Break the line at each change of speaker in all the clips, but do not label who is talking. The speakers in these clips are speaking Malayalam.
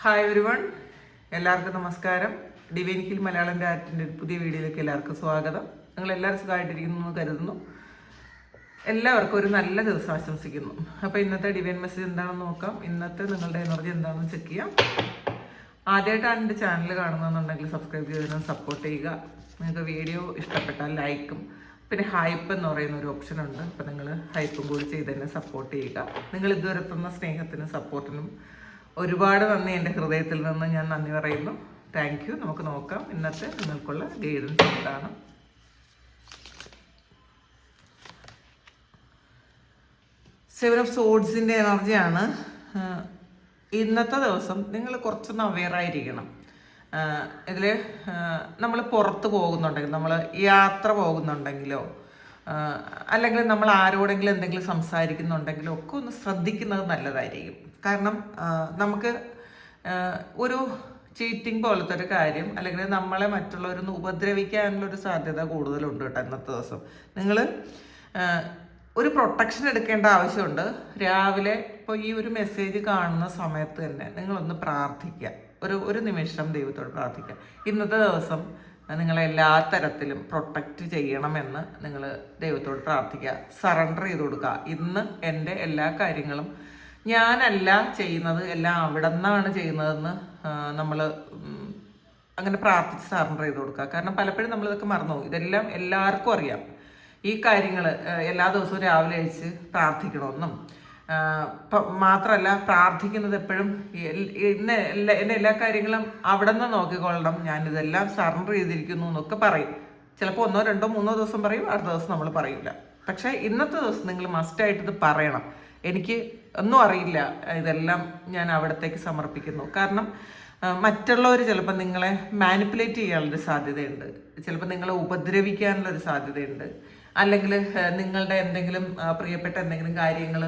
ഹായ് എവരിവൺ, എല്ലാവർക്കും നമസ്കാരം. ഡിവൈൻ ഹിൽ മലയാളം ആർട്ടിൻ്റെ പുതിയ വീഡിയോയിലേക്ക് എല്ലാവർക്കും സ്വാഗതം. നിങ്ങൾ എല്ലാവരും സുഖമായിട്ടിരിക്കുന്നു എന്ന് കരുതുന്നു. എല്ലാവർക്കും ഒരു നല്ല ദിവസം ആശംസിക്കുന്നു. അപ്പോൾ ഇന്നത്തെ ഡിവൈൻ മെസ്സേജ് എന്താണെന്ന് നോക്കാം. ഇന്നത്തെ നിങ്ങളുടെ എനർജി എന്താണെന്ന് ചെക്ക് ചെയ്യാം. ആദ്യമായിട്ടാണ് എൻ്റെ ചാനൽ കാണുന്നതെന്നുണ്ടെങ്കിൽ സബ്സ്ക്രൈബ് ചെയ്തതിനും സപ്പോർട്ട് ചെയ്യുക. നിങ്ങൾക്ക് വീഡിയോ ഇഷ്ടപ്പെട്ടാൽ ലൈക്കും പിന്നെ ഹൈപ്പ് എന്ന് പറയുന്ന ഒരു ഓപ്ഷൻ ഉണ്ട്. അപ്പോൾ നിങ്ങൾ ഹൈപ്പും കൂടി ചെയ്ത് തന്നെ സപ്പോർട്ട് ചെയ്യുക. നിങ്ങൾ ഇതുവരെ തന്ന സ്നേഹത്തിനും സപ്പോർട്ടിനും ഒരുപാട് നന്ദി. എൻ്റെ ഹൃദയത്തിൽ നിന്ന് ഞാൻ നന്ദി പറയുന്നു. Thank you. നമുക്ക് നോക്കാം ഇന്നത്തെ നിങ്ങൾക്കുള്ള ഗൈഡൻസ് എന്താണ്. സെവൻ ഓഫ് സോഡ്സിൻ്റെ എനർജിയാണ്. ഇന്നത്തെ ദിവസം നിങ്ങൾ കുറച്ചൊന്ന് അവെയറായിരിക്കണം. ഇതിൽ നമ്മൾ പുറത്ത് പോകുന്നുണ്ടെങ്കിൽ, നമ്മൾ യാത്ര പോകുന്നുണ്ടെങ്കിലോ അല്ലെങ്കിൽ നമ്മൾ ആരോടെങ്കിലും എന്തെങ്കിലും സംസാരിക്കുന്നുണ്ടെങ്കിലോ ഒക്കെ ഒന്ന് ശ്രദ്ധിക്കുന്നത് നല്ലതായിരിക്കും. കാരണം നമുക്ക് ഒരു ചീറ്റിംഗ് പോലത്തെ ഒരു കാര്യം അല്ലെങ്കിൽ നമ്മളെ മറ്റുള്ളവരൊന്ന് ഉപദ്രവിക്കാനുള്ളൊരു സാധ്യത കൂടുതലുണ്ട് കേട്ടോ. ഇന്നത്തെ ദിവസം നിങ്ങൾ ഒരു പ്രൊട്ടക്ഷൻ എടുക്കേണ്ട ആവശ്യമുണ്ട്. രാവിലെ ഇപ്പോൾ ഈ ഒരു മെസ്സേജ് കാണുന്ന സമയത്ത് തന്നെ നിങ്ങളൊന്ന് പ്രാർത്ഥിക്കുക. ഒരു നിമിഷം ദൈവത്തോട് പ്രാർത്ഥിക്കുക. ഇന്നത്തെ ദിവസം നിങ്ങളെല്ലാ തരത്തിലും പ്രൊട്ടക്റ്റ് ചെയ്യണമെന്ന് നിങ്ങൾ ദൈവത്തോട് പ്രാർത്ഥിക്കുക. സറണ്ടർ ചെയ്ത് കൊടുക്കുക. ഇന്ന് എൻ്റെ എല്ലാ കാര്യങ്ങളും ഞാനല്ല ചെയ്യുന്നത്, എല്ലാം അവിടെ നിന്നാണ് ചെയ്യുന്നതെന്ന് നമ്മൾ അങ്ങനെ പ്രാർത്ഥിച്ച് സറണ്ടർ ചെയ്ത് കൊടുക്കുക. കാരണം പലപ്പോഴും നമ്മളിതൊക്കെ മറന്നുപോകും. ഇതെല്ലാം എല്ലാവർക്കും അറിയാം. ഈ കാര്യങ്ങൾ എല്ലാ ദിവസവും രാവിലെ കഴിച്ച് പ്രാർത്ഥിക്കണമെന്നും മാത്രമല്ല, പ്രാർത്ഥിക്കുന്നത് എപ്പോഴും എൻ്റെ എല്ലാ കാര്യങ്ങളും അവിടെ നിന്ന് നോക്കിക്കൊള്ളണം, ഞാനിതെല്ലാം സറണ്ടർ ചെയ്തിരിക്കുന്നു എന്നൊക്കെ പറയും. ചിലപ്പോൾ 1, 2, 3 ദിവസം പറയും, അടുത്ത ദിവസം നമ്മൾ പറയില്ല. പക്ഷേ ഇന്നത്തെ ദിവസം നിങ്ങൾ മസ്റ്റായിട്ട് ഇത് പറയണം. എനിക്ക് ഒന്നും അറിയില്ല, ഇതെല്ലാം ഞാൻ അവിടത്തേക്ക് സമർപ്പിക്കുന്നു. കാരണം മറ്റുള്ളവർ ചിലപ്പോൾ നിങ്ങളെ മാനിപ്പുലേറ്റ് ചെയ്യാനുള്ളൊരു സാധ്യതയുണ്ട്. ചിലപ്പോൾ നിങ്ങളെ ഉപദ്രവിക്കാനുള്ളൊരു സാധ്യതയുണ്ട്. അല്ലെങ്കിൽ നിങ്ങളുടെ എന്തെങ്കിലും പ്രിയപ്പെട്ട എന്തെങ്കിലും കാര്യങ്ങൾ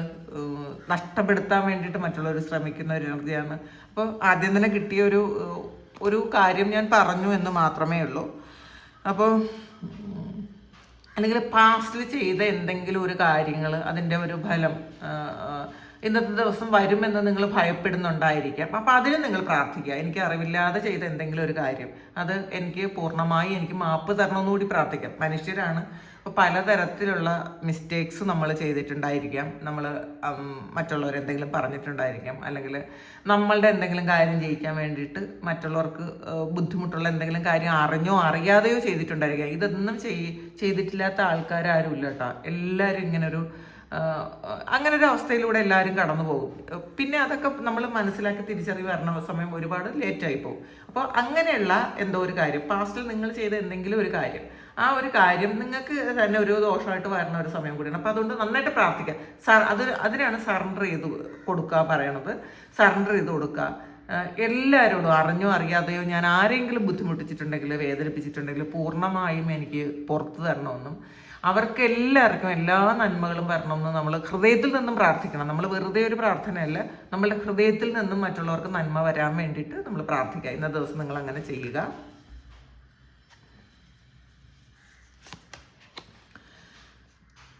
നഷ്ടപ്പെടുത്താൻ വേണ്ടിയിട്ട് മറ്റുള്ളവർ ശ്രമിക്കുന്ന ഒരു എനർജിയാണ്. അപ്പോൾ ആദ്യം തന്നെ കിട്ടിയ ഒരു കാര്യം ഞാൻ പറഞ്ഞു എന്ന് മാത്രമേ ഉള്ളൂ. അപ്പോൾ അല്ലെങ്കിൽ പാസ്റ്റിൽ ചെയ്ത എന്തെങ്കിലും ഒരു കാര്യങ്ങൾ, അതിൻ്റെ ഒരു ഫലം ഇന്നത്തെ ദിവസം വരുമെന്ന് നിങ്ങൾ ഭയപ്പെടുന്നുണ്ടായിരിക്കാം. അപ്പോൾ അതിന് നിങ്ങൾ പ്രാർത്ഥിക്കുക. എനിക്ക് അറിവില്ലാതെ ചെയ്ത എന്തെങ്കിലും ഒരു കാര്യം, അത് എനിക്ക് പൂർണ്ണമായി എനിക്ക് മാപ്പ് തരണമെന്നുകൂടി പ്രാർത്ഥിക്കാം. മനുഷ്യരാണ്. അപ്പോൾ പലതരത്തിലുള്ള മിസ്റ്റേക്സ് നമ്മൾ ചെയ്തിട്ടുണ്ടായിരിക്കാം. നമ്മൾ മറ്റുള്ളവരെന്തെങ്കിലും പറഞ്ഞിട്ടുണ്ടായിരിക്കാം. അല്ലെങ്കിൽ നമ്മളുടെ എന്തെങ്കിലും കാര്യം ജയിക്കാൻ വേണ്ടിയിട്ട് മറ്റുള്ളവർക്ക് ബുദ്ധിമുട്ടുള്ള എന്തെങ്കിലും കാര്യം അറിഞ്ഞോ അറിയാതെയോ ചെയ്തിട്ടുണ്ടായിരിക്കാം. ഇതൊന്നും ചെയ്തിട്ടില്ലാത്ത ആൾക്കാരും ഇല്ല കേട്ടോ. എല്ലാവരും അങ്ങനെ ഒരു അവസ്ഥയിലൂടെ എല്ലാവരും കടന്നു പോകും. പിന്നെ അതൊക്കെ നമ്മൾ മനസ്സിലാക്കി തിരിച്ചറിവ് വരണ സമയം ഒരുപാട് ലേറ്റായി പോകും. അപ്പോൾ അങ്ങനെയുള്ള എന്തോ ഒരു കാര്യം, പാസ്റ്റിൽ നിങ്ങൾ ചെയ്ത എന്തെങ്കിലും ഒരു കാര്യം, ആ ഒരു കാര്യം നിങ്ങൾക്ക് തന്നെ ഒരു ദോഷമായിട്ട് വരുന്ന ഒരു സമയം കൂടിയാണ്. അപ്പോൾ അതുകൊണ്ട് നന്നായിട്ട് പ്രാർത്ഥിക്കുക. അതിനാണ് സറണ്ടർ ചെയ്ത് കൊടുക്കുക പറയണത്. സറണ്ടർ ചെയ്ത് കൊടുക്കുക. എല്ലാവരോടും അറിഞ്ഞോ അറിയാതെയോ ഞാൻ ആരെങ്കിലും ബുദ്ധിമുട്ടിച്ചിട്ടുണ്ടെങ്കിൽ, വേദനിപ്പിച്ചിട്ടുണ്ടെങ്കിൽ പൂർണ്ണമായും എനിക്ക് പുറത്തു തരണമെന്നും അവർക്ക് എല്ലാവർക്കും എല്ലാ നന്മകളും വരണമെന്ന് നമ്മൾ ഹൃദയത്തിൽ നിന്നും പ്രാർത്ഥിക്കണം. നമ്മൾ വെറുതെ ഒരു പ്രാർത്ഥനയല്ല, നമ്മളുടെ ഹൃദയത്തിൽ നിന്നും മറ്റുള്ളവർക്ക് നന്മ വരാൻ വേണ്ടിയിട്ട് നമ്മൾ പ്രാർത്ഥിക്കുക. ഇന്നത്തെ ദിവസം നിങ്ങൾ അങ്ങനെ ചെയ്യുക.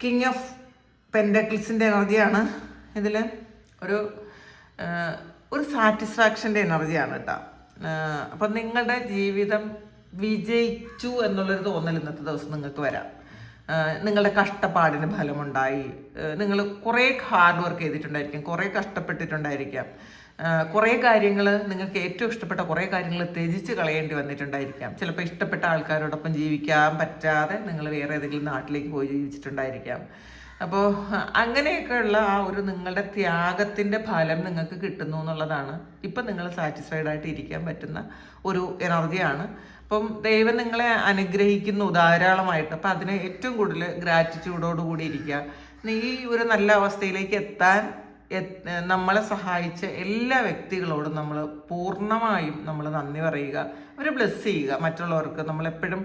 കിങ് ഓഫ് പെൻഡക്കിൾസിൻ്റെ എനർജിയാണ് ഇതിൽ. ഒരു സാറ്റിസ്ഫാക്ഷൻ്റെ എനർജിയാണ് കേട്ടോ. അപ്പം നിങ്ങളുടെ ജീവിതം വിജയിച്ചു എന്നുള്ളൊരു തോന്നൽ ഇന്നത്തെ ദിവസം നിങ്ങൾക്ക് വരാം. നിങ്ങളുടെ കഷ്ടപ്പാടിന് ഫലമുണ്ടായി. നിങ്ങൾ കുറേ ഹാർഡ് വർക്ക് ചെയ്തിട്ടുണ്ടായിരിക്കും, കുറേ കഷ്ടപ്പെട്ടിട്ടുണ്ടായിരിക്കാം. കുറേ കാര്യങ്ങൾ, നിങ്ങൾക്ക് ഏറ്റവും ഇഷ്ടപ്പെട്ട കുറേ കാര്യങ്ങൾ ത്യജിച്ച് കളയേണ്ടി വന്നിട്ടുണ്ടായിരിക്കാം. ചിലപ്പോൾ ഇഷ്ടപ്പെട്ട ആൾക്കാരോടൊപ്പം ജീവിക്കാൻ പറ്റാതെ നിങ്ങൾ വേറെ ഏതെങ്കിലും നാട്ടിലേക്ക് പോയി ജീവിച്ചിട്ടുണ്ടായിരിക്കാം. അപ്പോൾ അങ്ങനെയൊക്കെയുള്ള ആ ഒരു നിങ്ങളുടെ ത്യാഗത്തിൻ്റെ ഫലം നിങ്ങൾക്ക് കിട്ടുന്നു എന്നുള്ളതാണ് ഇപ്പം നിങ്ങൾ സാറ്റിസ്ഫൈഡ് ആയിട്ട് ഇരിക്കാൻ പറ്റുന്ന ഒരു എനർജിയാണ്. അപ്പം ദൈവം നിങ്ങളെ അനുഗ്രഹിക്കുന്നു ധാരാളമായിട്ട്. അപ്പം അതിന് ഏറ്റവും കൂടുതൽ ഗ്രാറ്റിറ്റ്യൂഡോടുകൂടി ഇരിക്കുക. ഈ ഒരു നല്ല അവസ്ഥയിലേക്ക് എത്താൻ നമ്മളെ സഹായിച്ച എല്ലാ വ്യക്തികളോടും നമ്മൾ പൂർണ്ണമായും നമ്മൾ നന്ദി പറയുക, അവരെ ബ്ലെസ് ചെയ്യുക. മറ്റുള്ളവർക്ക് നമ്മളെപ്പോഴും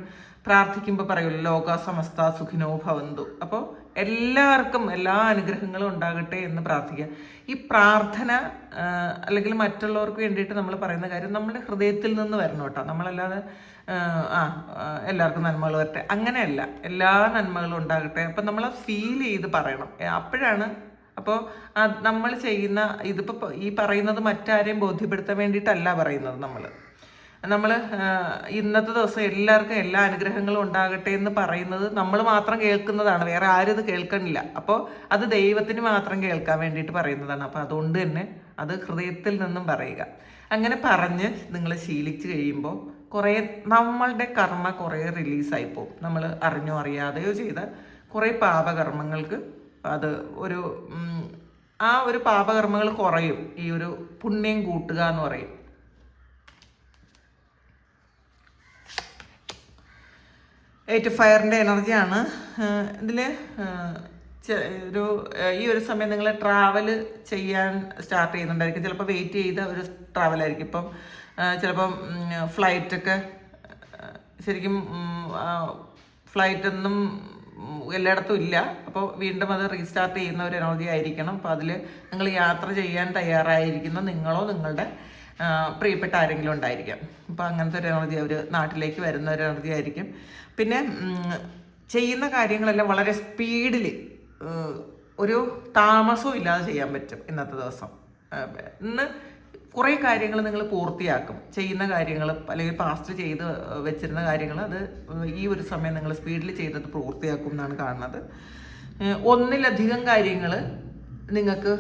പ്രാർത്ഥിക്കുമ്പോൾ പറയുമല്ലോ, ലോക സമസ്ത സുഖിനോ ഭവന്തു. അപ്പോൾ എല്ലാവർക്കും എല്ലാ അനുഗ്രഹങ്ങളും ഉണ്ടാകട്ടെ എന്ന് പ്രാർത്ഥിക്കുക. ഈ പ്രാർത്ഥന അല്ലെങ്കിൽ മറ്റുള്ളവർക്ക് വേണ്ടിയിട്ട് നമ്മൾ പറയുന്ന കാര്യം നമ്മുടെ ഹൃദയത്തിൽ നിന്ന് വരണം കേട്ടോ. നമ്മളല്ലാതെ എല്ലാവർക്കും നന്മകൾ വരട്ടെ അങ്ങനെയല്ല, എല്ലാ നന്മകളും ഉണ്ടാകട്ടെ. അപ്പം നമ്മൾ ഫീൽ ചെയ്ത് പറയണം. അപ്പോൾ നമ്മൾ ചെയ്യുന്ന ഇതിപ്പോൾ ഈ പറയുന്നത് മറ്റാരെയും ബോധ്യപ്പെടുത്താൻ വേണ്ടിയിട്ടല്ല പറയുന്നത്. നമ്മൾ ഇന്നത്തെ ദിവസം എല്ലാവർക്കും എല്ലാ അനുഗ്രഹങ്ങളും ഉണ്ടാകട്ടെ എന്ന് പറയുന്നത് നമ്മൾ മാത്രം കേൾക്കുന്നതാണ്, വേറെ ആരും ഇത് കേൾക്കണില്ല. അപ്പോൾ അത് ദൈവത്തിന് മാത്രം കേൾക്കാൻ വേണ്ടിയിട്ട് പറയുന്നതാണ്. അപ്പോൾ അതുകൊണ്ട് തന്നെ അത് ഹൃദയത്തിൽ നിന്നും പറയുക. അങ്ങനെ പറഞ്ഞ് നിങ്ങൾ ശീലിച്ച് കഴിയുമ്പോൾ നമ്മളുടെ കർമ്മ കുറേ റിലീസായി പോകും. നമ്മൾ അറിഞ്ഞോ അറിയാതെയോ ചെയ്ത കുറേ പാപകർമ്മങ്ങൾക്ക് അത് ഒരു പാപകർമ്മങ്ങൾ കുറയും. ഈ ഒരു പുണ്യം കൂട്ടുക എന്ന് പറയും. എയ്റ്റ് ഫയറിൻ്റെ എനർജിയാണ് ഇതിൽ. ഈ ഒരു സമയം നിങ്ങൾ ട്രാവൽ ചെയ്യാൻ സ്റ്റാർട്ട് ചെയ്യുന്നുണ്ടായിരിക്കും. ചിലപ്പോൾ വെയിറ്റ് ചെയ്ത ഒരു ട്രാവലായിരിക്കും. ഇപ്പം ചിലപ്പം ഫ്ലൈറ്റൊക്കെ ശരിക്കും ഫ്ലൈറ്റൊന്നും എല്ലായിടത്തും ഇല്ല. അപ്പോൾ വീണ്ടും അത് റീസ്റ്റാർട്ട് ചെയ്യുന്ന ഒരു എനർജി ആയിരിക്കണം. അപ്പോൾ അതിൽ നിങ്ങൾ യാത്ര ചെയ്യാൻ തയ്യാറായിരിക്കുന്ന നിങ്ങളോ നിങ്ങളുടെ പ്രിയപ്പെട്ട ആരെങ്കിലും ഉണ്ടായിരിക്കാം. അപ്പോൾ അങ്ങനത്തെ ഒരു എനർജി, അവർ നാട്ടിലേക്ക് വരുന്ന ഒരു എനർജി ആയിരിക്കും. പിന്നെ ചെയ്യുന്ന കാര്യങ്ങളെല്ലാം വളരെ സ്പീഡിൽ ഒരു താമസവും ഇല്ലാതെ ചെയ്യാൻ പറ്റും ഇന്നത്തെ ദിവസം. ഇന്ന് കുറേ കാര്യങ്ങൾ നിങ്ങൾ പൂർത്തിയാക്കും. ചെയ്യുന്ന കാര്യങ്ങൾ അല്ലെങ്കിൽ പാസ്റ്റ് ചെയ്ത് വെച്ചിരുന്ന കാര്യങ്ങൾ അത് ഈ ഒരു സമയം നിങ്ങൾ സ്പീഡിൽ ചെയ്തത് പൂർത്തിയാക്കും എന്നാണ് കാണുന്നത്. ഒന്നിലധികം കാര്യങ്ങൾ നിങ്ങൾക്ക്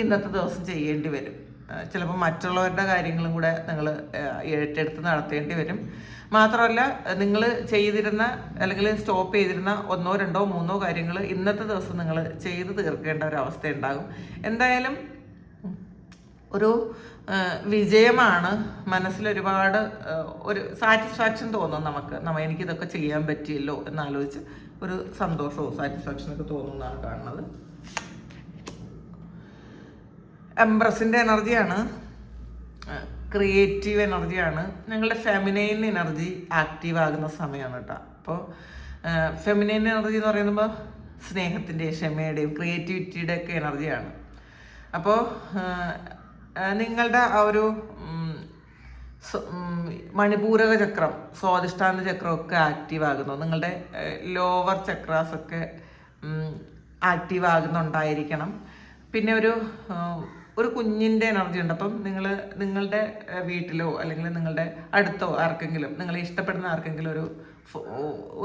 ഇന്നത്തെ ദിവസം ചെയ്യേണ്ടി വരും. ചിലപ്പോൾ മറ്റുള്ളവരുടെ കാര്യങ്ങളും കൂടെ നിങ്ങൾ ഏറ്റെടുത്ത് നടത്തേണ്ടി വരും. മാത്രമല്ല, നിങ്ങൾ ചെയ്തിരുന്ന അല്ലെങ്കിൽ സ്റ്റോപ്പ് ചെയ്തിരുന്ന 1, 2, 3 കാര്യങ്ങൾ ഇന്നത്തെ ദിവസം നിങ്ങൾ ചെയ്ത് തീർക്കേണ്ട ഒരു അവസ്ഥ ഉണ്ടാകും. എന്തായാലും ഒരു വിജയമാണ്. മനസ്സിലൊരുപാട് ഒരു സാറ്റിസ്ഫാക്ഷൻ തോന്നും എനിക്കിതൊക്കെ ചെയ്യാൻ പറ്റിയല്ലോ എന്നാലോചിച്ച് ഒരു സന്തോഷവും സാറ്റിസ്ഫാക്ഷനൊക്കെ തോന്നുന്നതാണ് കാണുന്നത്. എംബ്രസിൻ്റെ എനർജിയാണ്, ക്രിയേറ്റീവ് എനർജിയാണ്. നിങ്ങളുടെ ഫെമിനൈൻ എനർജി ആക്റ്റീവ് ആകുന്ന സമയമാണ് കേട്ടോ. അപ്പോൾ ഫെമിനൈൻ എനർജി എന്ന് പറയുമ്പോൾ സ്നേഹത്തിൻ്റെയും ക്ഷമയുടെയും ക്രിയേറ്റിവിറ്റിയുടെ ഒക്കെ എനർജിയാണ്. അപ്പോൾ നിങ്ങളുടെ ആ ഒരു മണിപൂരക ചക്രം, സ്വാധിഷ്ഠാന ചക്രമൊക്കെ ആക്റ്റീവ് ആകുന്നു. നിങ്ങളുടെ ലോവർ ചക്രാസൊക്കെ ആക്റ്റീവ് ആകുന്നുണ്ടായിരിക്കണം. പിന്നെ ഒരു കുഞ്ഞിൻ്റെ എനർജി ഉണ്ട്. അപ്പം നിങ്ങളുടെ വീട്ടിലോ അല്ലെങ്കിൽ നിങ്ങളുടെ അടുത്തോ ആർക്കെങ്കിലും, നിങ്ങളെ ഇഷ്ടപ്പെടുന്ന ആർക്കെങ്കിലും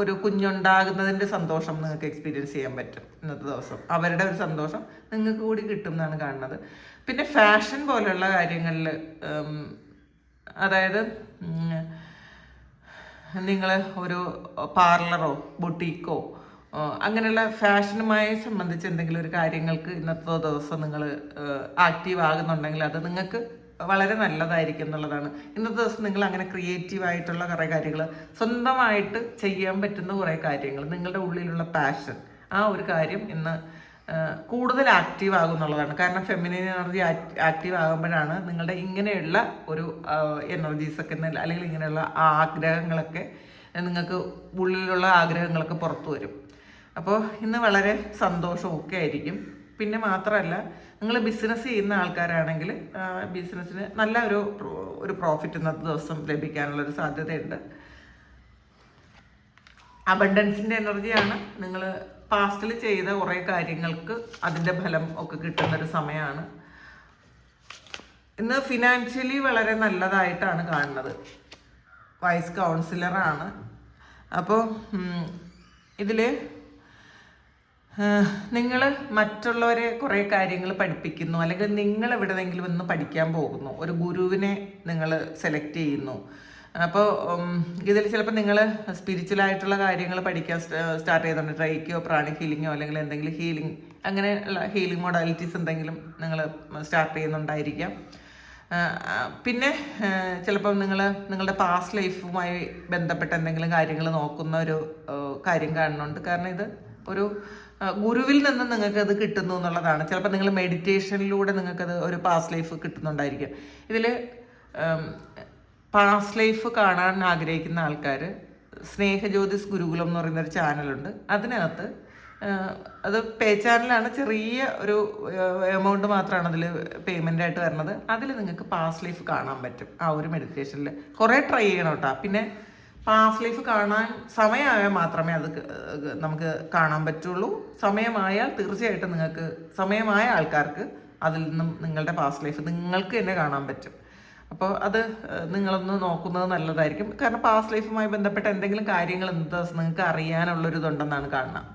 ഒരു കുഞ്ഞുണ്ടാകുന്നതിൻ്റെ സന്തോഷം നിങ്ങൾക്ക് എക്സ്പീരിയൻസ് ചെയ്യാൻ പറ്റും ഇന്നത്തെ ദിവസം. അവരുടെ ഒരു സന്തോഷം നിങ്ങൾക്ക് കൂടി കിട്ടും എന്നാണ് കാണുന്നത്. പിന്നെ ഫാഷൻ പോലെയുള്ള കാര്യങ്ങളിൽ, അതായത് നിങ്ങൾ ഒരു പാർലറോ ബൊട്ടീക്കോ അങ്ങനെയുള്ള ഫാഷനുമായി സംബന്ധിച്ച് എന്തെങ്കിലും ഒരു കാര്യങ്ങൾക്ക് ഇന്നത്തെ ദിവസം നിങ്ങൾ ആക്റ്റീവ് ആകുന്നുണ്ടെങ്കിൽ അത് നിങ്ങൾക്ക് വളരെ നല്ലതായിരിക്കും എന്നുള്ളതാണ്. ഇന്നത്തെ ദിവസം നിങ്ങൾ അങ്ങനെ ക്രിയേറ്റീവായിട്ടുള്ള കുറേ കാര്യങ്ങൾ, സ്വന്തമായിട്ട് ചെയ്യാൻ പറ്റുന്ന കുറേ കാര്യങ്ങൾ, നിങ്ങളുടെ ഉള്ളിലുള്ള പാഷൻ, ആ ഒരു കാര്യം ഇന്ന് കൂടുതൽ ആക്റ്റീവ് ആകും എന്നുള്ളതാണ്. കാരണം ഫെമിനിൻ എനർജി ആക്റ്റീവ് ആകുമ്പോഴാണ് നിങ്ങളുടെ ഇങ്ങനെയുള്ള ഒരു എനർജീസൊക്കെ അല്ലെങ്കിൽ ഇങ്ങനെയുള്ള ആഗ്രഹങ്ങളൊക്കെ, നിങ്ങൾക്ക് ഉള്ളിലുള്ള ആഗ്രഹങ്ങളൊക്കെ പുറത്തു വരും. അപ്പോൾ ഇന്ന് വളരെ സന്തോഷമൊക്കെ ആയിരിക്കും. പിന്നെ മാത്രമല്ല, നിങ്ങൾ ബിസിനസ് ചെയ്യുന്ന ആൾക്കാരാണെങ്കിൽ ബിസിനസ്സിന് നല്ല ഒരു പ്രോഫിറ്റ് ഇന്നത്തെ ദിവസം ലഭിക്കാനുള്ളൊരു സാധ്യതയുണ്ട്. അബണ്ടൻസിൻ്റെ എനർജിയാണ്. നിങ്ങൾ പാസ്റ്റിൽ ചെയ്ത കുറേ കാര്യങ്ങൾക്ക് അതിൻ്റെ ഫലം ഒക്കെ കിട്ടുന്നൊരു സമയമാണ്. ഇന്ന് ഫിനാൻഷ്യലി വളരെ നല്ലതായിട്ടാണ് കാണുന്നത്. വൈസ് കൗൺസിലറാണ്. അപ്പോൾ ഇതിൽ നിങ്ങൾ മറ്റുള്ളവരെ കുറേ കാര്യങ്ങൾ പഠിപ്പിക്കുന്നു, അല്ലെങ്കിൽ നിങ്ങൾ എവിടെയെങ്കിലും ഒന്ന് പഠിക്കാൻ പോകുന്നു, ഒരു ഗുരുവിനെ നിങ്ങൾ സെലക്ട് ചെയ്യുന്നു. അപ്പോൾ ഇതിൽ ചിലപ്പോൾ നിങ്ങൾ സ്പിരിച്വലായിട്ടുള്ള കാര്യങ്ങൾ പഠിക്കാൻ സ്റ്റാർട്ട് ചെയ്തിട്ടുണ്ട്. റൈക്കിയോ പ്രാണി ഹീലിങ്ങോ അല്ലെങ്കിൽ എന്തെങ്കിലും ഹീലിംഗ്, അങ്ങനെയുള്ള ഹീലിംഗ് മൊഡാലിറ്റീസ് എന്തെങ്കിലും നിങ്ങൾ സ്റ്റാർട്ട് ചെയ്യുന്നുണ്ടായിരിക്കാം. പിന്നെ ചിലപ്പം നിങ്ങളുടെ പാസ്റ്റ് ലൈഫുമായി ബന്ധപ്പെട്ട എന്തെങ്കിലും കാര്യങ്ങൾ നോക്കുന്ന ഒരു കാര്യം കാണുന്നുണ്ട്. കാരണം ഇത് ഒരു ഗുരുവിൽ നിന്ന് നിങ്ങൾക്കത് കിട്ടുന്നു എന്നുള്ളതാണ്. ചിലപ്പോൾ നിങ്ങൾ മെഡിറ്റേഷനിലൂടെ നിങ്ങൾക്കത് ഒരു പാസ്റ്റ് ലൈഫ് കിട്ടുന്നുണ്ടായിരിക്കും. ഇതിൽ പാസ്റ്റ് ലൈഫ് കാണാൻ ആഗ്രഹിക്കുന്ന ആൾക്കാർ സ്നേഹജ്യോതിസ് ഗുരുകുലം എന്ന് പറയുന്നൊരു ചാനലുണ്ട്. അതിനകത്ത് അത് പേ ചാനലാണ്, ചെറിയ ഒരു എമൗണ്ട് മാത്രമാണ് അതിൽ പേയ്മെൻ്റ് ആയിട്ട് വരുന്നത്. അതിൽ നിങ്ങൾക്ക് പാസ്റ്റ് ലൈഫ് കാണാൻ പറ്റും ആ ഒരു മെഡിറ്റേഷനിൽ. കുറേ ട്രൈ ചെയ്യണം കേട്ടോ. പിന്നെ പാസ്റ്റ് ലൈഫ് കാണാൻ സമയമായാൽ മാത്രമേ അത് നമുക്ക് കാണാൻ പറ്റുള്ളൂ. സമയമായാൽ തീർച്ചയായിട്ടും നിങ്ങൾക്ക്, സമയമായ ആൾക്കാർക്ക് അതിൽ നിന്നും നിങ്ങളുടെ പാസ്റ്റ് ലൈഫ് നിങ്ങൾക്ക് തന്നെ കാണാൻ പറ്റും. അപ്പോൾ അത് നിങ്ങളൊന്ന് നോക്കുന്നത് നല്ലതായിരിക്കും. കാരണം പാസ്റ്റ് ലൈഫുമായി ബന്ധപ്പെട്ട എന്തെങ്കിലും കാര്യങ്ങൾ എന്താ നിങ്ങൾക്ക് അറിയാനുള്ളൊരിതുണ്ടെന്നാണ് കാണുന്നത്.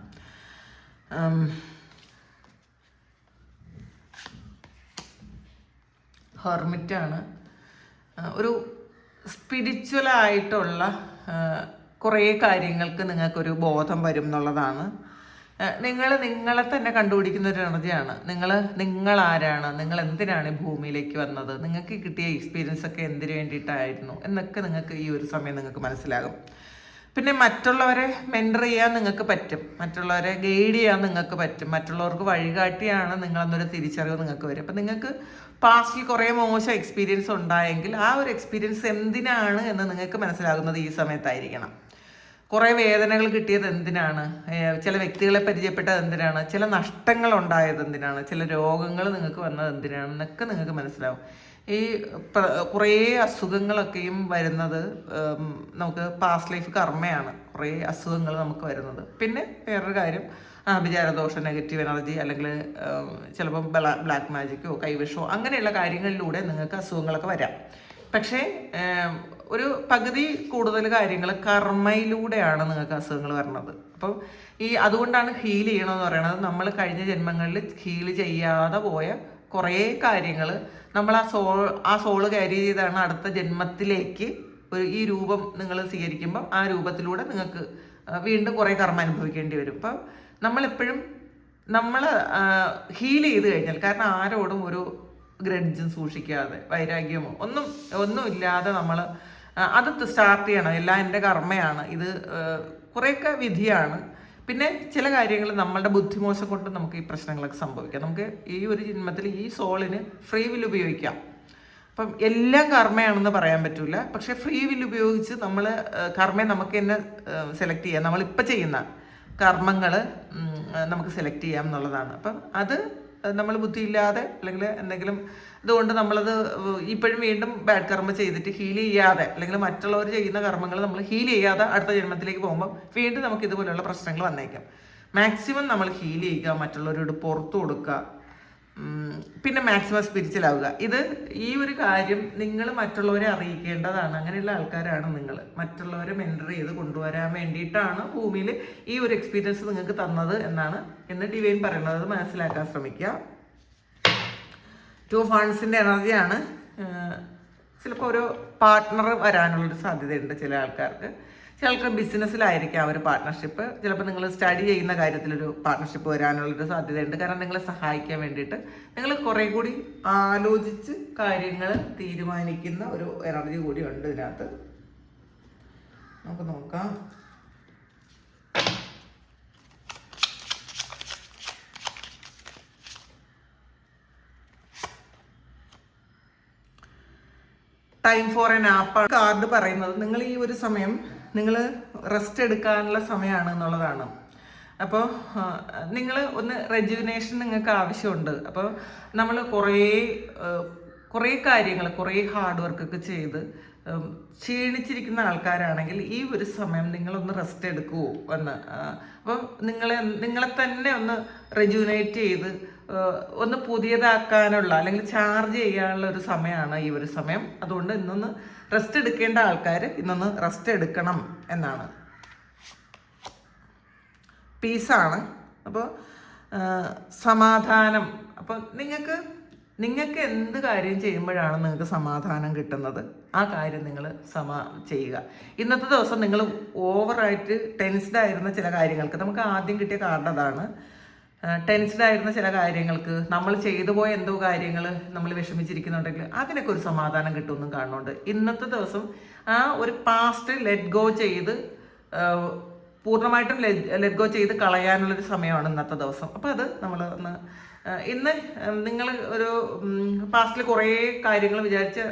ഹെർമിറ്റാണ്. ഒരു സ്പിരിച്വലായിട്ടുള്ള കുറേ കാര്യങ്ങൾക്ക് നിങ്ങൾക്കൊരു ബോധം വരും എന്നുള്ളതാണ്. നിങ്ങളെ തന്നെ കണ്ടുപിടിക്കുന്ന ഒരു എനർജിയാണ്. നിങ്ങൾ ആരാണ്, നിങ്ങൾ എന്തിനാണ് ഭൂമിയിലേക്ക് വന്നത്, നിങ്ങൾക്ക് കിട്ടിയ എക്സ്പീരിയൻസ് ഒക്കെ എന്തിനു വേണ്ടിയിട്ടായിരുന്നു എന്നൊക്കെ നിങ്ങൾക്ക് ഈ ഒരു സമയം നിങ്ങൾക്ക് മനസ്സിലാകും. പിന്നെ മറ്റുള്ളവരെ മെൻറ്റർ ചെയ്യാൻ നിങ്ങൾക്ക് പറ്റും, മറ്റുള്ളവരെ ഗൈഡ് ചെയ്യാൻ നിങ്ങൾക്ക് പറ്റും, മറ്റുള്ളവർക്ക് വഴികാട്ടിയാണ് നിങ്ങളെന്നൊരു തിരിച്ചറിവ് നിങ്ങൾക്ക് വരും. അപ്പം നിങ്ങൾക്ക് പാസ്റ്റിൽ കുറേ മോശം എക്സ്പീരിയൻസ് ഉണ്ടായെങ്കിൽ ആ ഒരു എക്സ്പീരിയൻസ് എന്തിനാണ് എന്ന് നിങ്ങൾക്ക് മനസ്സിലാകുന്നത് ഈ സമയത്തായിരിക്കണം. കുറേ വേദനകൾ കിട്ടിയത് എന്തിനാണ്, ചില വ്യക്തികളെ പരിചയപ്പെട്ടത് എന്തിനാണ്, ചില നഷ്ടങ്ങൾ ഉണ്ടായത് എന്തിനാണ്, ചില രോഗങ്ങൾ നിങ്ങൾക്ക് വന്നത് എന്തിനാണെന്നൊക്കെ നിങ്ങൾക്ക് മനസ്സിലാവും. ഈ കുറേ അസുഖങ്ങളൊക്കെയും വരുന്നത് നമുക്ക് പാസ്റ്റ് ലൈഫ് കർമ്മയാണ്. കുറേ അസുഖങ്ങൾ നമുക്ക് വരുന്നത്. പിന്നെ വേറൊരു കാര്യം, വിചാരദോഷം, നെഗറ്റീവ് എനർജി, അല്ലെങ്കിൽ ചിലപ്പം ബ്ലാക്ക് മാജിക്കോ കൈവശമോ അങ്ങനെയുള്ള കാര്യങ്ങളിലൂടെ നിങ്ങൾക്ക് അസുഖങ്ങളൊക്കെ വരാം. പക്ഷേ ഒരു പകുതി കൂടുതൽ കാര്യങ്ങൾ കർമ്മയിലൂടെയാണ് നിങ്ങൾക്ക് അസുഖങ്ങൾ വരുന്നത്. അപ്പം അതുകൊണ്ടാണ് ഹീൽ ചെയ്യണമെന്ന് പറയുന്നത്. നമ്മൾ കഴിഞ്ഞ ജന്മങ്ങളിൽ ഹീൽ ചെയ്യാതെ പോയ കുറേ കാര്യങ്ങൾ നമ്മൾ ആ സോള് ക്യാരി ചെയ്താണ് അടുത്ത ജന്മത്തിലേക്ക് ഈ രൂപം നിങ്ങൾ സ്വീകരിക്കുമ്പോൾ ആ രൂപത്തിലൂടെ നിങ്ങൾക്ക് വീണ്ടും കുറേ കർമ്മ അനുഭവിക്കേണ്ടി വരും. അപ്പം നമ്മളെപ്പോഴും നമ്മൾ ഹീൽ ചെയ്ത് കഴിഞ്ഞാൽ, കാരണം ആരോടും ഒരു ഗ്രഡ്ജും സൂക്ഷിക്കാതെ വൈരാഗ്യമോ ഒന്നും ഇല്ലാതെ നമ്മൾ അത് സ്റ്റാർട്ട് ചെയ്യണം. എല്ലാം എൻ്റെ കർമ്മയാണ്, ഇത് കുറേയൊക്കെ വിധിയാണ്. പിന്നെ ചില കാര്യങ്ങൾ നമ്മളുടെ ബുദ്ധിമോശം കൊണ്ട് നമുക്ക് ഈ പ്രശ്നങ്ങളൊക്കെ സംഭവിക്കാം. നമുക്ക് ഈ ഒരു ജന്മത്തിൽ ഈ സോളിന് ഫ്രീ വിൽ ഉപയോഗിക്കാം. അപ്പം എല്ലാം കർമ്മയാണെന്ന് പറയാൻ പറ്റില്ല. പക്ഷെ ഫ്രീ വിൽ ഉപയോഗിച്ച് നമ്മൾ കർമ്മയെ നമുക്ക് തന്നെ സെലക്ട് ചെയ്യാം. നമ്മളിപ്പോൾ ചെയ്യുന്ന കർമ്മങ്ങൾ നമുക്ക് സെലക്ട് ചെയ്യാം എന്നുള്ളതാണ്. അപ്പം അത് നമ്മൾ ബുദ്ധിയില്ലാതെ അല്ലെങ്കിൽ എന്തെങ്കിലും ഇതുകൊണ്ട് നമ്മളത് ഇപ്പോഴും വീണ്ടും ബാഡ് കർമ്മ ചെയ്തിട്ട് ഹീൽ ചെയ്യാതെ, അല്ലെങ്കിൽ മറ്റുള്ളവർ ചെയ്യുന്ന കർമ്മങ്ങൾ നമ്മൾ ഹീൽ ചെയ്യാതെ അടുത്ത ജന്മത്തിലേക്ക് പോകുമ്പോൾ വീണ്ടും നമുക്ക് ഇതുപോലെയുള്ള പ്രശ്നങ്ങൾ വന്നേക്കാം. മാക്സിമം നമ്മൾ ഹീൽ ചെയ്യുക, മറ്റുള്ളവരോട് പുറത്തു കൊടുക്കുക, പിന്നെ മാക്സിമം സ്പിരിച്വൽ ആവുക. ഈ ഒരു കാര്യം നിങ്ങൾ മറ്റുള്ളവരെ അറിയിക്കേണ്ടതാണ്. അങ്ങനെയുള്ള ആൾക്കാരാണ് നിങ്ങൾ. മറ്റുള്ളവരെ മെൻറ്റർ ചെയ്ത് കൊണ്ടുവരാൻ വേണ്ടിയിട്ടാണ് ഭൂമിയിൽ ഈ ഒരു എക്സ്പീരിയൻസ് നിങ്ങൾക്ക് തന്നത് എന്നാണ് ഡിവൈൻ പറയുന്നത്. അത് മനസ്സിലാക്കാൻ ശ്രമിക്കുക. 2 ഫണ്ട്സിൻ്റെ എനർജിയാണ്. ചിലപ്പോൾ ഒരു പാർട്ട്ണർ വരാനുള്ളൊരു സാധ്യതയുണ്ട് ചില ആൾക്കാർക്ക്. ചില ആൾക്കാർ ബിസിനസ്സിലായിരിക്കാം ഒരു പാർട്ട്ണർഷിപ്പ്. ചിലപ്പോൾ നിങ്ങൾ സ്റ്റഡി ചെയ്യുന്ന കാര്യത്തിലൊരു പാർട്ട്ണർഷിപ്പ് വരാനുള്ളൊരു സാധ്യതയുണ്ട്. കാരണം നിങ്ങളെ സഹായിക്കാൻ വേണ്ടിയിട്ട് നിങ്ങൾ കുറേ കൂടി ആലോചിച്ച് കാര്യങ്ങൾ തീരുമാനിക്കുന്ന ഒരു എനർജി കൂടി ഉണ്ട് ഇതിനകത്ത്. നമുക്ക് നോക്കാം. ടൈം ഫോർ എ നാപ്പാണ് കാർഡ് പറയുന്നത്. നിങ്ങൾ ഈ ഒരു സമയം നിങ്ങൾ റെസ്റ്റ് എടുക്കാനുള്ള സമയമാണ് എന്നുള്ളതാണ്. അപ്പോൾ നിങ്ങൾ ഒന്ന് റെജുവിനേഷൻ നിങ്ങൾക്ക് ആവശ്യമുണ്ട്. അപ്പോൾ നമ്മൾ കുറേ കാര്യങ്ങൾ, കുറേ ഹാർഡ് വർക്കൊക്കെ ചെയ്ത് ക്ഷീണിച്ചിരിക്കുന്ന ആൾക്കാരാണെങ്കിൽ ഈ ഒരു സമയം നിങ്ങളൊന്ന് റെസ്റ്റ് എടുക്കുമോ എന്ന്. അപ്പോൾ നിങ്ങളെ തന്നെ ഒന്ന് റെജുവിനേറ്റ് ചെയ്ത് ഒന്ന് പുതിയതാക്കാനുള്ള അല്ലെങ്കിൽ ചാർജ് ചെയ്യാനുള്ള ഒരു സമയമാണ് ഈ ഒരു സമയം. അതുകൊണ്ട് ഇന്നൊന്ന് റെസ്റ്റ് എടുക്കേണ്ട ആൾക്കാർ ഇന്നൊന്ന് റെസ്റ്റ് എടുക്കണം എന്നാണ്. പീസാണ്. അപ്പോൾ സമാധാനം. അപ്പോൾ നിങ്ങൾക്ക് എന്ത് കാര്യം ചെയ്യുമ്പോഴാണ് നിങ്ങൾക്ക് സമാധാനം കിട്ടുന്നത്, ആ കാര്യം നിങ്ങൾ ചെയ്യുക. ഇന്നത്തെ ദിവസം നിങ്ങൾ ഓവറായിട്ട് ടെൻസ്ഡ് ആയിരുന്ന ചില കാര്യങ്ങൾക്ക്, നമുക്ക് ആദ്യം കിട്ടിയ കാർഡ് അതാണ്. ടെൻസ്ഡ് ആയിരുന്ന ചില കാര്യങ്ങൾക്ക്, നമ്മൾ ചെയ്തു പോയ എന്തോ കാര്യങ്ങൾ നമ്മൾ വിഷമിച്ചിരിക്കുന്നുണ്ടെങ്കിൽ അതിനൊക്കെ ഒരു സമാധാനം കിട്ടുമെന്നും കാണുന്നുണ്ട്. ഇന്നത്തെ ദിവസം ആ ഒരു പാസ്റ്റ് ലെറ്റ് ഗോ ചെയ്ത് പൂർണ്ണമായിട്ടും ലെറ്റ് ഗോ ചെയ്ത് കളയാനുള്ളൊരു സമയമാണ് ഇന്നത്തെ ദിവസം. അപ്പോൾ അത് നമ്മൾ ഇന്ന് നിങ്ങൾ ഒരു പാസ്റ്റിൽ കുറേ കാര്യങ്ങൾ വിചാരിച്ച്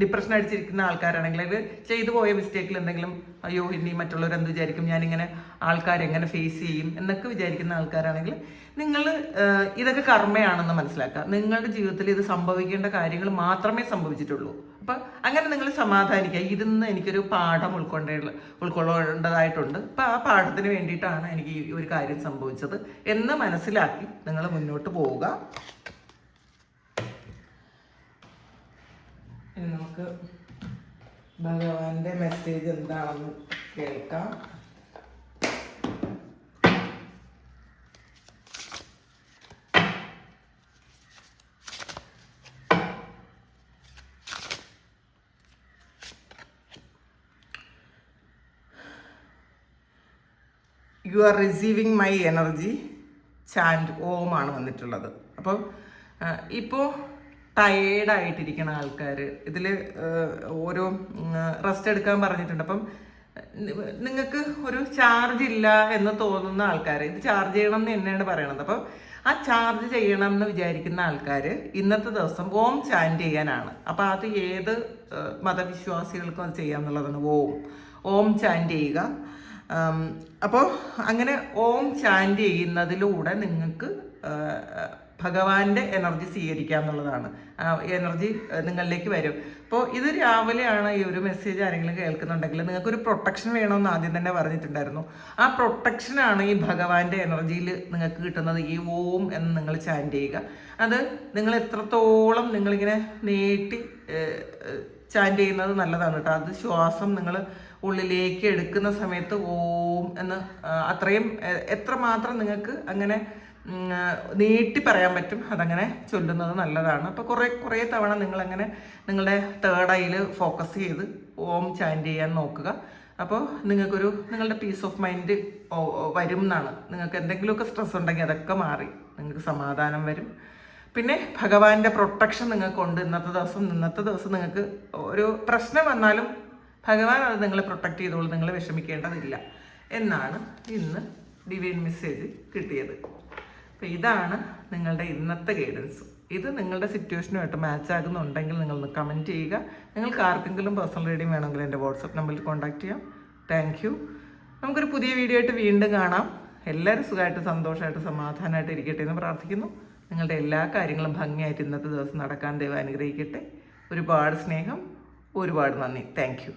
ഡിപ്രഷൻ അടിച്ചിരിക്കുന്ന ആൾക്കാരാണെങ്കിൽ ഇത് ചെയ്തു പോയ മിസ്റ്റേക്കിൽ എന്തെങ്കിലും അയ്യോ ഇനി മറ്റുള്ളവർ എന്ത് വിചാരിക്കും, ഞാനിങ്ങനെ ആൾക്കാരെങ്ങനെ ഫേസ് ചെയ്യും എന്നൊക്കെ വിചാരിക്കുന്ന ആൾക്കാരാണെങ്കിൽ നിങ്ങൾ ഇതൊക്കെ കർമ്മയാണെന്ന് മനസ്സിലാക്കുക. നിങ്ങളുടെ ജീവിതത്തിൽ ഇത് സംഭവിക്കേണ്ട കാര്യങ്ങൾ മാത്രമേ സംഭവിച്ചിട്ടുള്ളൂ. അപ്പം അങ്ങനെ നിങ്ങൾ സമാധാനിക്കുക. ഇതിന്ന് എനിക്കൊരു പാഠം ഉൾക്കൊള്ളേണ്ടതായിട്ടുണ്ട്. അപ്പം ആ പാഠത്തിന് വേണ്ടിയിട്ടാണ് എനിക്ക് ഈ ഒരു കാര്യം സംഭവിച്ചത് എന്ന് മനസ്സിലാക്കി നിങ്ങൾ മുന്നോട്ട് പോവുക. ഇനി നമുക്ക് ഭഗവാന്റെ മെസ്സേജ് എന്താണെന്ന് കേൾക്കാം. You are receiving my energy ചാൻഡ് ഓം ആണ് വന്നിട്ടുള്ളത്. അപ്പം ഇപ്പോൾ ടയേർഡായിട്ടിരിക്കുന്ന ആൾക്കാർ ഇതിൽ ഓരോ റെസ്റ്റ് എടുക്കാൻ പറഞ്ഞിട്ടുണ്ട്. അപ്പം നിങ്ങൾക്ക് ഒരു ചാർജ് ഇല്ല എന്ന് തോന്നുന്ന ആൾക്കാർ ഇത് ചാർജ് ചെയ്യണം എന്ന് തന്നെയാണ് പറയണത്. അപ്പം ആ ചാർജ് ചെയ്യണം എന്ന് വിചാരിക്കുന്ന ആൾക്കാർ ഇന്നത്തെ ദിവസം ഓം ചാൻറ്റ് ചെയ്യാനാണ്. അപ്പം അത് ഏത് മതവിശ്വാസികൾക്കും അത് ചെയ്യാമെന്നുള്ളതാണ്. ഓം ചാൻറ്റ് ചെയ്യുക. അപ്പോൾ അങ്ങനെ ഓം ചാൻറ്റ് ചെയ്യുന്നതിലൂടെ നിങ്ങൾക്ക് ഭഗവാന്റെ എനർജി സ്വീകരിക്കുക എന്നുള്ളതാണ്. എനർജി നിങ്ങളിലേക്ക് വരും. അപ്പോൾ ഇത് രാവിലെയാണ് ഈ ഒരു മെസ്സേജ് ആരെങ്കിലും കേൾക്കുന്നുണ്ടെങ്കിൽ നിങ്ങൾക്കൊരു പ്രൊട്ടക്ഷൻ വേണമെന്ന് ആദ്യം തന്നെ പറഞ്ഞിട്ടുണ്ടായിരുന്നു. ആ പ്രൊട്ടക്ഷനാണ് ഈ ഭഗവാന്റെ എനർജിയിൽ നിങ്ങൾക്ക് കിട്ടുന്നത്. ഈ ഓം എന്ന് നിങ്ങൾ ചാൻറ്റ് ചെയ്യുക. അത് നിങ്ങൾ എത്രത്തോളം നിങ്ങളിങ്ങനെ നീട്ടി ചാൻറ്റ് ചെയ്യുന്നത് നല്ലതാണ് കേട്ടോ. അത് ശ്വാസം നിങ്ങൾ ഉള്ളിലേക്ക് എടുക്കുന്ന സമയത്ത് ഓം എന്ന് അത്രയും എത്രമാത്രം നിങ്ങൾക്ക് അങ്ങനെ നീട്ടി പറയാൻ പറ്റും അതങ്ങനെ ചൊല്ലുന്നത് നല്ലതാണ്. അപ്പോൾ കുറേ തവണ നിങ്ങളങ്ങനെ നിങ്ങളുടെ തേർഡ് ഐയിൽ ഫോക്കസ് ചെയ്ത് ഓം ചാൻറ്റ് ചെയ്യാൻ നോക്കുക. അപ്പോൾ നിങ്ങളുടെ പീസ് ഓഫ് മൈൻഡ് വരും എന്നാണ്. നിങ്ങൾക്ക് എന്തെങ്കിലുമൊക്കെ സ്ട്രെസ് ഉണ്ടെങ്കിൽ അതൊക്കെ മാറി നിങ്ങൾക്ക് സമാധാനം വരും. പിന്നെ ഭഗവാന്റെ പ്രൊട്ടക്ഷൻ നിങ്ങൾക്കുണ്ട്. ഇന്നത്തെ ദിവസം നിങ്ങൾക്ക് ഒരു പ്രശ്നം വന്നാലും ഭഗവാൻ അത് നിങ്ങളെ പ്രൊട്ടക്റ്റ് ചെയ്തോളൂ. നിങ്ങൾ വിഷമിക്കേണ്ടതില്ല എന്നാണ് ഇന്ന് ഡിവൈൻ മെസ്സേജ് കിട്ടിയത്. അപ്പോൾ ഇതാണ് നിങ്ങളുടെ ഇന്നത്തെ ഗൈഡൻസ്. ഇത് നിങ്ങളുടെ സിറ്റുവേഷനുമായിട്ട് മാച്ച് ആകുന്നുണ്ടെങ്കിൽ നിങ്ങളൊന്ന് കമൻറ്റ് ചെയ്യുക. നിങ്ങൾക്ക് ആർക്കെങ്കിലും പേഴ്സണൽ റീഡിങ് വേണമെങ്കിൽ എൻ്റെ വാട്സപ്പ് നമ്പറിൽ കോൺടാക്റ്റ് ചെയ്യാം. Thank you. നമുക്കൊരു പുതിയ വീഡിയോ ആയിട്ട് വീണ്ടും കാണാം. എല്ലാവരും സുഖമായിട്ട് സന്തോഷമായിട്ട് സമാധാനമായിട്ട് ഇരിക്കട്ടെ എന്ന് പ്രാർത്ഥിക്കുന്നു. നിങ്ങളുടെ എല്ലാ കാര്യങ്ങളും ഭംഗിയായിട്ട് ഇന്നത്തെ ദിവസം നടക്കാൻ ദൈവം അനുഗ്രഹിക്കട്ടെ. ഒരുപാട് സ്നേഹം, ഒരുപാട് നന്ദി. Thank you.